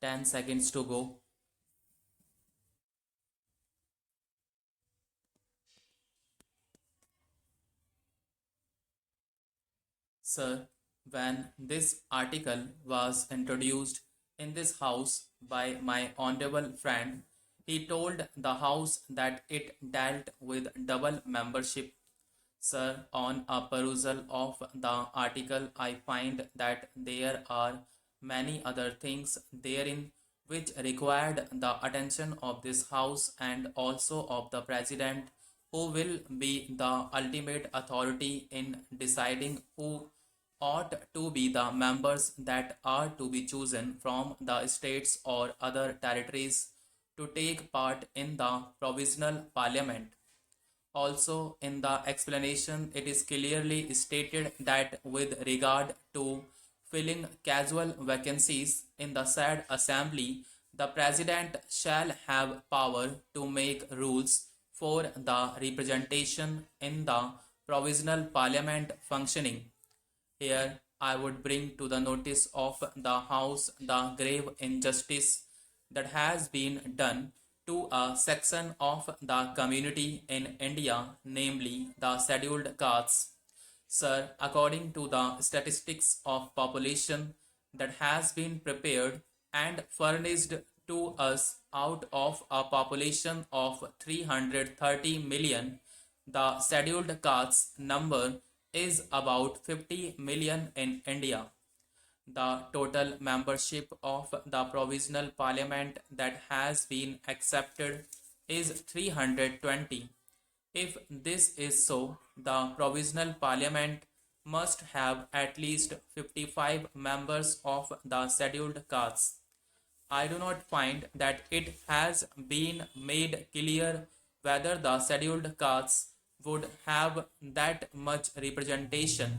10 seconds to go. Sir, when this article was introduced in this house by my honorable friend, he told the house that it dealt with double membership. Sir, on a perusal of the article, I find that there are many other things therein which required the attention of this House and also of the President, who will be the ultimate authority in deciding who ought to be the members that are to be chosen from the states or other territories to take part in the provisional parliament. Also, in the explanation, it is clearly stated that with regard to filling casual vacancies in the said assembly, the president shall have power to make rules for the representation in the provisional parliament functioning. Here, I would bring to the notice of the House the grave injustice that has been done to a section of the community in India, namely the scheduled castes. Sir, according to the statistics of population that has been prepared and furnished to us out of a population of 330 million, the scheduled castes number is about 50 million in India. The total membership of the provisional parliament that has been accepted is 320. If this is so, the provisional parliament must have at least 55 members of the scheduled castes. I do not find that it has been made clear whether the scheduled castes would have that much representation.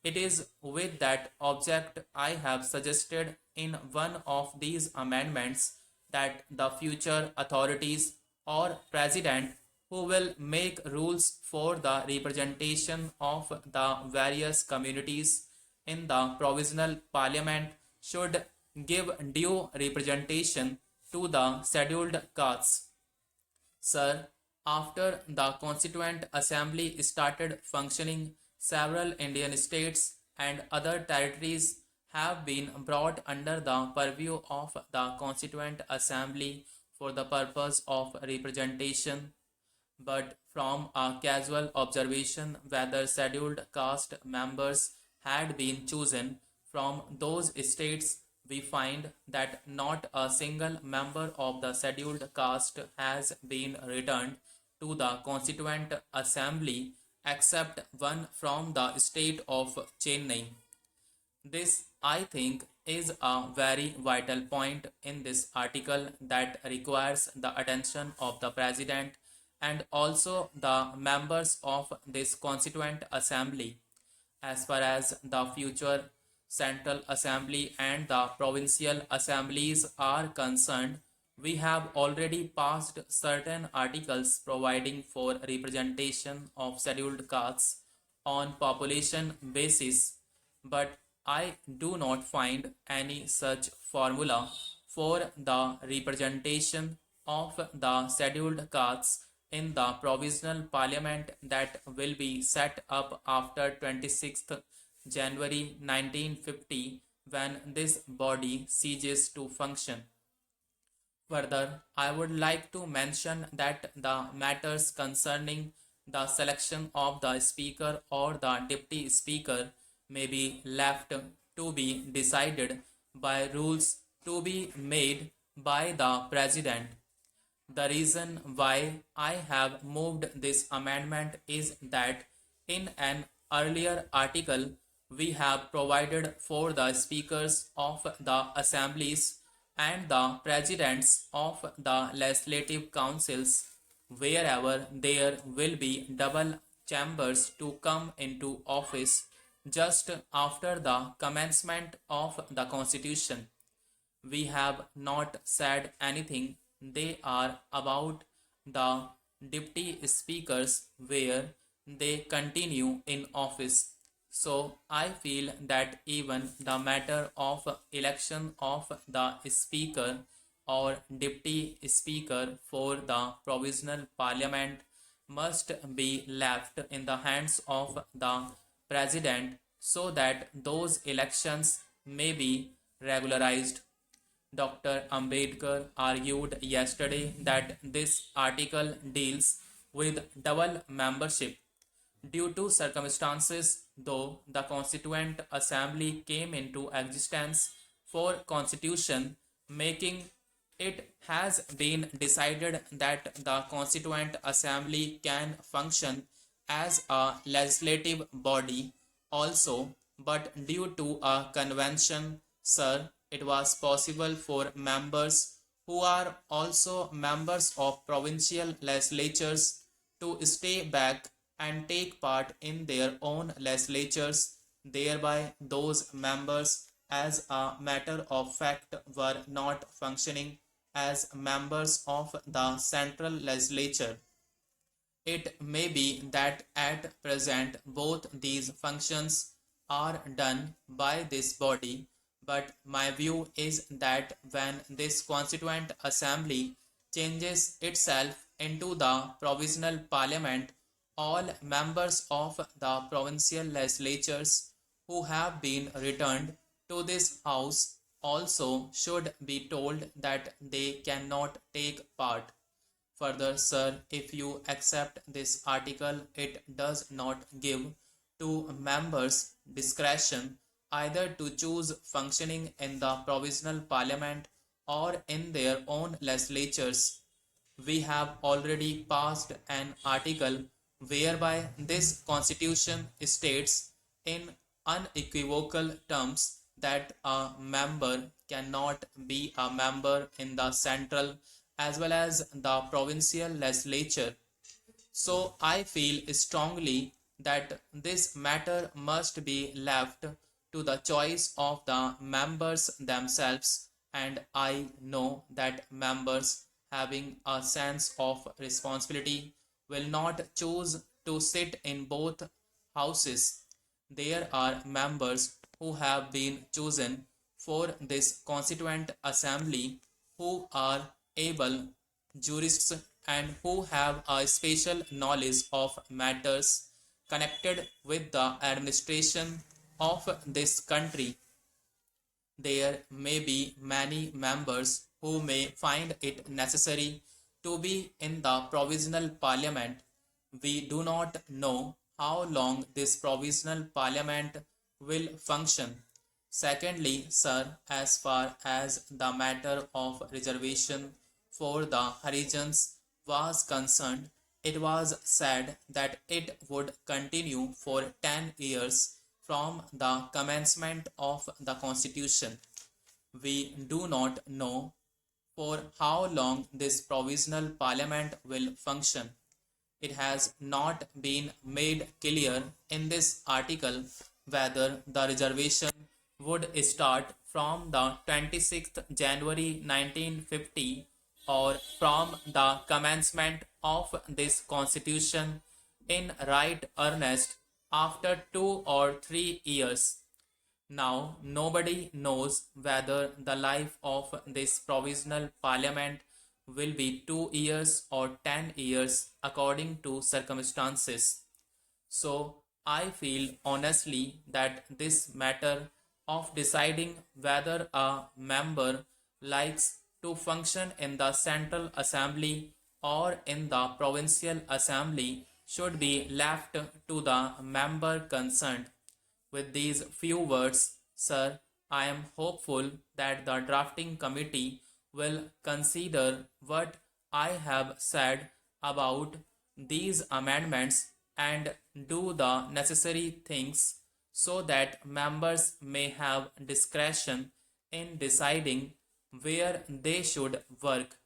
It is with that object I have suggested in one of these amendments that the future authorities or president who will make rules for the representation of the various communities in the provisional parliament should give due representation to the scheduled castes. Sir, after the Constituent Assembly started functioning, several Indian states and other territories have been brought under the purview of the Constituent Assembly for the purpose of representation, but from a casual observation whether scheduled caste members had been chosen from those states, we find that not a single member of the scheduled caste has been returned to the Constituent Assembly except one from the state of Chennai. This, I think, is a very vital point in this article that requires the attention of the President and also the members of this Constituent Assembly. As far as the future Central Assembly and the Provincial Assemblies are concerned, we have already passed certain articles providing for representation of scheduled castes on population basis, but I do not find any such formula for the representation of the scheduled castes in the provisional parliament that will be set up after 26th January 1950 when this body ceases to function. Further, I would like to mention that the matters concerning the selection of the speaker or the deputy speaker may be left to be decided by rules to be made by the president. The reason why I have moved this amendment is that in an earlier article we have provided for the speakers of the assemblies and the presidents of the legislative councils wherever there will be double chambers to come into office just after the commencement of the constitution. We have not said anything they are about the deputy speakers where they continue in office. So I feel that even the matter of election of the speaker or deputy speaker for the provisional parliament must be left in the hands of the president so that those elections may be regularized. Dr. Ambedkar argued yesterday that this article deals with double membership due to circumstances, though the Constituent Assembly came into existence for constitution making, it has been decided that the Constituent Assembly can function as a legislative body also, but due to a convention, sir, it was possible for members who are also members of provincial legislatures to stay back and take part in their own legislatures, thereby those members, as a matter of fact, were not functioning as members of the central legislature. It may be that at present both these functions are done by this body, but my view is that when this Constituent Assembly changes itself into the provisional parliament, all members of the provincial legislatures who have been returned to this house also should be told that they cannot take part. Further, sir, if you accept this article, it does not give to members discretion either to choose functioning in the provisional parliament or in their own legislatures. We have already passed an article whereby this constitution states in unequivocal terms that a member cannot be a member in the central as well as the provincial legislature. So I feel strongly that this matter must be left to the choice of the members themselves, and I know that members having a sense of responsibility will not choose to sit in both houses. There are members who have been chosen for this constituent assembly who are able jurists and who have a special knowledge of matters connected with the administration of this country. There may be many members who may find it necessary to be in the provisional parliament. We do not know how long this provisional parliament will function. Secondly, sir, as far as the matter of reservation for the Harijans was concerned, it was said that it would continue for 10 years from the commencement of the constitution. We do not know for how long this provisional parliament will function. It has not been made clear in this article whether the reservation would start from the 26th January 1950 or from the commencement of this constitution in right earnest after 2 or 3 years. Now, nobody knows whether the life of this provisional parliament will be 2 years or 10 years according to circumstances. So, I feel honestly that this matter of deciding whether a member likes to function in the Central Assembly or in the Provincial Assembly should be left to the member concerned. With these few words, sir, I am hopeful that the drafting committee will consider what I have said about these amendments and do the necessary things so that members may have discretion in deciding where they should work